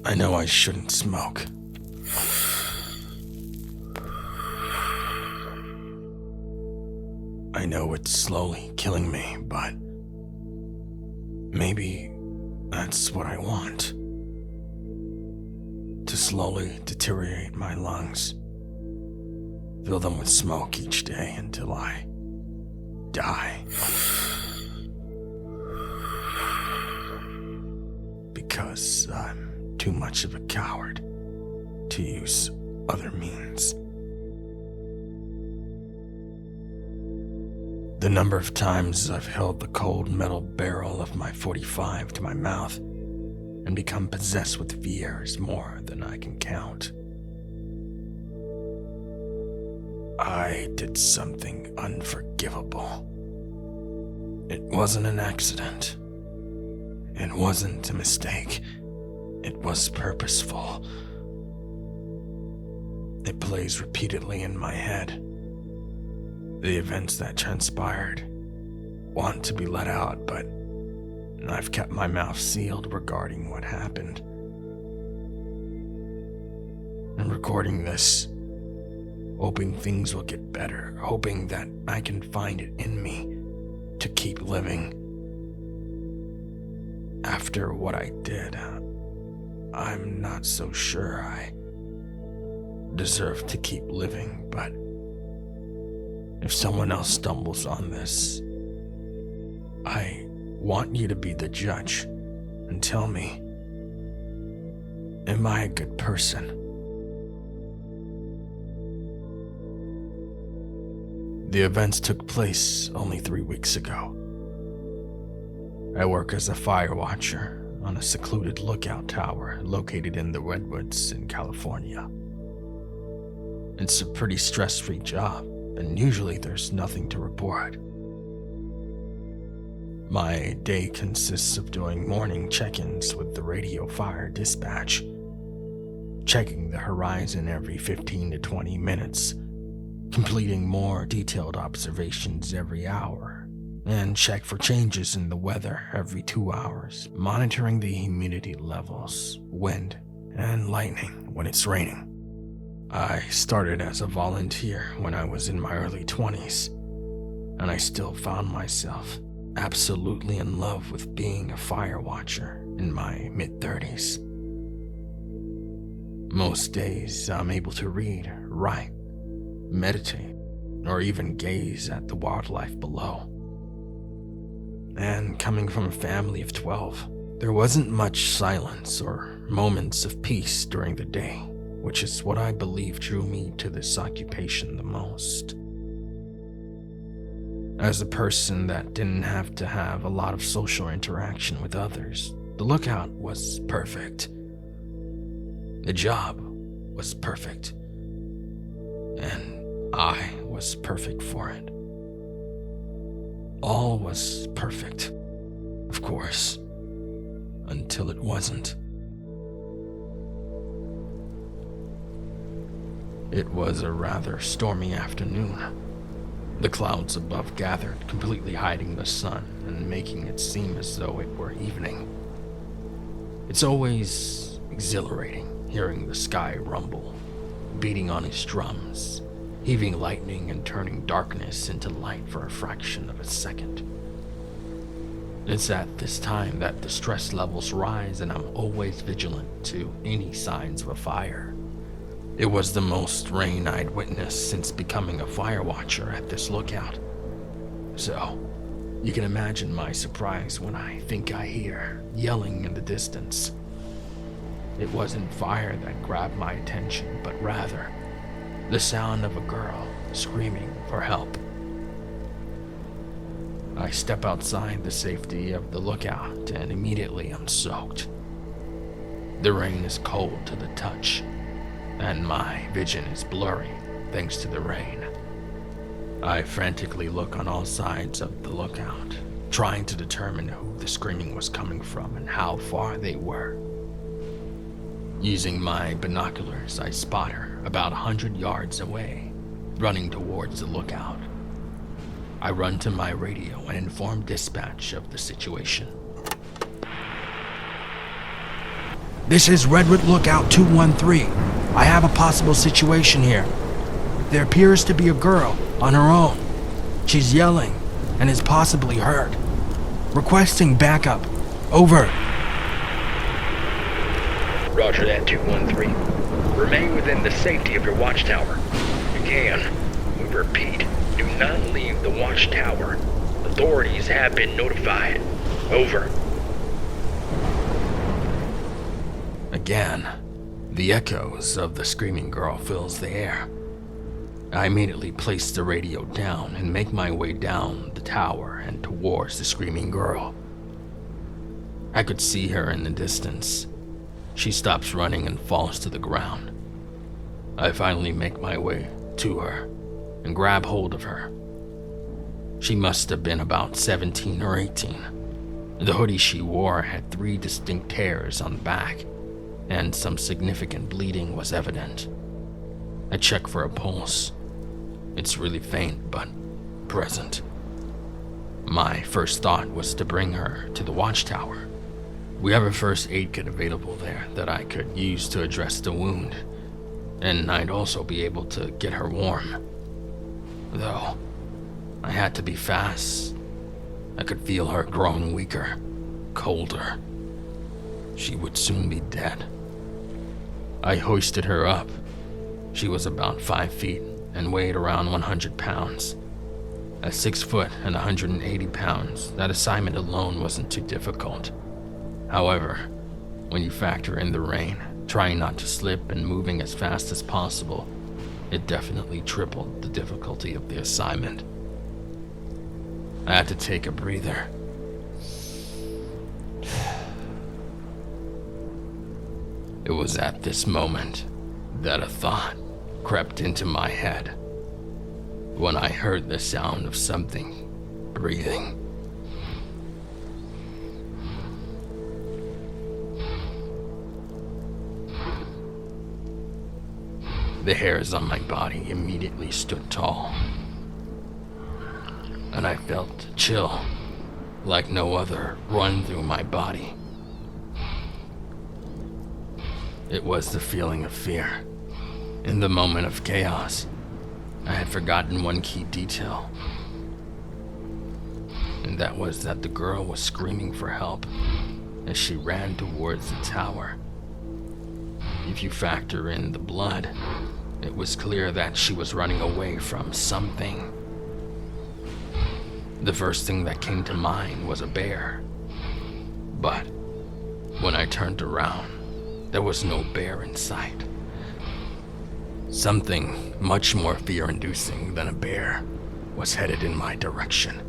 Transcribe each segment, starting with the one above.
I know I shouldn't smoke. I know it's slowly killing me, but maybe that's what I want. To slowly deteriorate my lungs, fill them with smoke each day until I die. Because I'm too much of a coward to use other means. The number of times I've held the cold metal barrel of my .45 to my mouth and become possessed with fear is more than I can count. I did something unforgivable. It wasn't an accident. It wasn't a mistake. It was purposeful. It plays repeatedly in my head. The events that transpired want to be let out, but I've kept my mouth sealed regarding what happened. I'm recording this, hoping things will get better, hoping that I can find it in me to keep living. After what I did, I'm not so sure I deserve to keep living, but if someone else stumbles on this, I want you to be the judge and tell me, am I a good person? The events took place only 3 weeks ago. I work as a fire watcher on a secluded lookout tower located in the Redwoods in California. It's a pretty stress-free job, and usually there's nothing to report. My day consists of doing morning check-ins with the radio fire dispatch, checking the horizon every 15 to 20 minutes, completing more detailed observations every hour, and check for changes in the weather every 2 hours, monitoring the humidity levels, wind, and lightning when it's raining. I started as a volunteer when I was in my early 20s, and I still found myself absolutely in love with being a fire watcher in my mid-30s. Most days I'm able to read, write, meditate, or even gaze at the wildlife below. And coming from a family of 12, there wasn't much silence or moments of peace during the day, which is what I believe drew me to this occupation the most. As a person that didn't have to have a lot of social interaction with others, the lookout was perfect. The job was perfect. And I was perfect for it. All was perfect, of course, until it wasn't. It was a rather stormy afternoon. The clouds above gathered, completely hiding the sun and making it seem as though it were evening. It's always exhilarating hearing the sky rumble, beating on its drums, heaving lightning and turning darkness into light for a fraction of a second. It's at this time that the stress levels rise, and I'm always vigilant to any signs of a fire. It was the most rain I'd witnessed since becoming a fire watcher at this lookout. So, you can imagine my surprise when I think I hear yelling in the distance. It wasn't fire that grabbed my attention, but rather the sound of a girl screaming for help. I step outside the safety of the lookout, and immediately I'm soaked. The rain is cold to the touch, and my vision is blurry thanks to the rain. I frantically look on all sides of the lookout, trying to determine who the screaming was coming from and how far they were. Using my binoculars, I spot her about 100 yards away, running towards the lookout. I run to my radio and inform dispatch of the situation. This is Redwood Lookout 213. I have a possible situation here. There appears to be a girl on her own. She's yelling and is possibly hurt. Requesting backup. Over. Roger that, 213. Remain within the safety of your watchtower. Again, we repeat, do not leave the watchtower. Authorities have been notified. Over. Again, the echoes of the screaming girl fills the air. I immediately place the radio down and make my way down the tower and towards the screaming girl. I could see her in the distance. She stops running and falls to the ground. I finally make my way to her and grab hold of her. She must have been about 17 or 18. The hoodie she wore had 3 distinct tears on the back, and some significant bleeding was evident. I check for a pulse. It's really faint, but present. My first thought was to bring her to the watchtower. We have a first aid kit available there that I could use to address the wound, and I'd also be able to get her warm. Though, I had to be fast. I could feel her growing weaker, colder. She would soon be dead. I hoisted her up. She was about 5 feet and weighed around 100 pounds. At 6 foot and 180 pounds, that assignment alone wasn't too difficult. However, when you factor in the rain, trying not to slip and moving as fast as possible, it definitely tripled the difficulty of the assignment. I had to take a breather. It was at this moment that a thought crept into my head when I heard the sound of something breathing. The hairs on my body immediately stood tall, and I felt a chill like no other run through my body. It was the feeling of fear. In the moment of chaos, I had forgotten one key detail, and that was that the girl was screaming for help as she ran towards the tower. If you factor in the blood, it was clear that she was running away from something. The first thing that came to mind was a bear, but when I turned around, there was no bear in sight. Something much more fear-inducing than a bear was headed in my direction.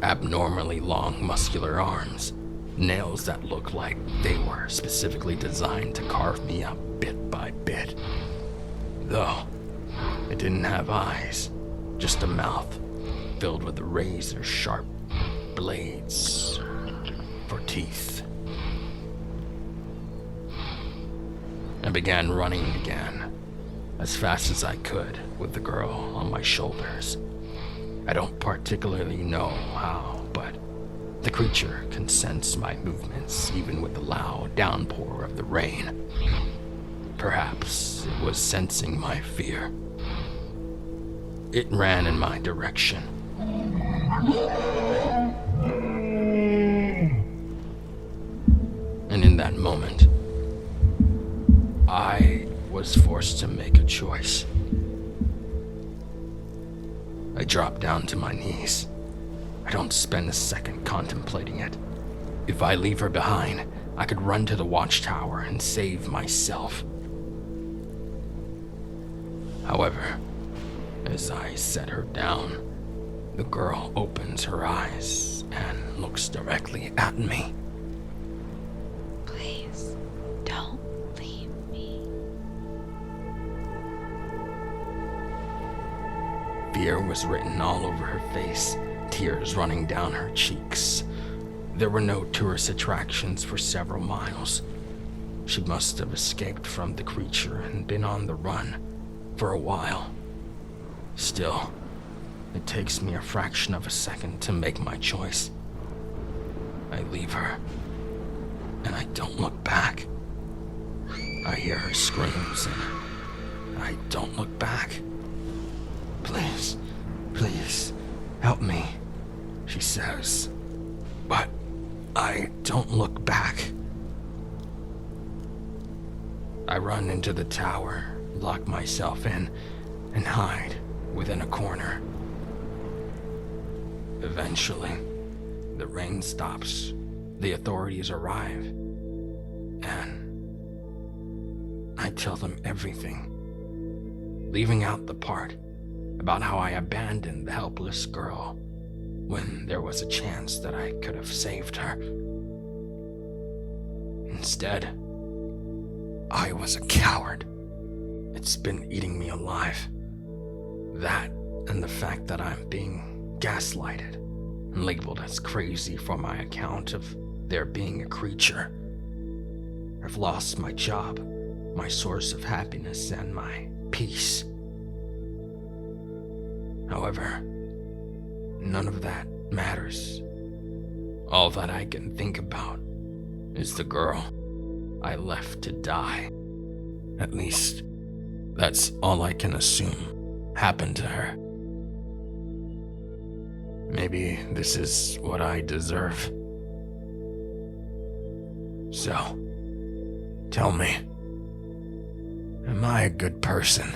Abnormally long, muscular arms, nails that looked like they were specifically designed to carve me up bit by bit. Though, it didn't have eyes, just a mouth filled with razor-sharp blades for teeth. I began running again, as fast as I could, with the girl on my shoulders. I don't particularly know how, but the creature can sense my movements even with the loud downpour of the rain. Perhaps it was sensing my fear. It ran in my direction. And in that moment, I was forced to make a choice. I dropped down to my knees. I don't spend a second contemplating it. If I leave her behind, I could run to the watchtower and save myself. However, as I set her down, the girl opens her eyes and looks directly at me. Please, don't leave me. Fear was written all over her face, tears running down her cheeks. There were no tourist attractions for several miles. She must have escaped from the creature and been on the run for a while. Still, it takes me a fraction of a second to make my choice. I leave her and I don't look back. I hear her screams, and I don't look back. Please, please, help me, she says. But I don't look back. I run into the tower, lock myself in, and hide within a corner. Eventually, the rain stops, the authorities arrive, and I tell them everything, leaving out the part about how I abandoned the helpless girl when there was a chance that I could have saved her. Instead, I was a coward. It's been eating me alive. That and the fact that I'm being gaslighted and labeled as crazy for my account of there being a creature. I've lost my job, my source of happiness, and my peace. However, none of that matters. All that I can think about is the girl I left to die. At least, that's all I can assume happened to her. Maybe this is what I deserve. So, tell me, am I a good person?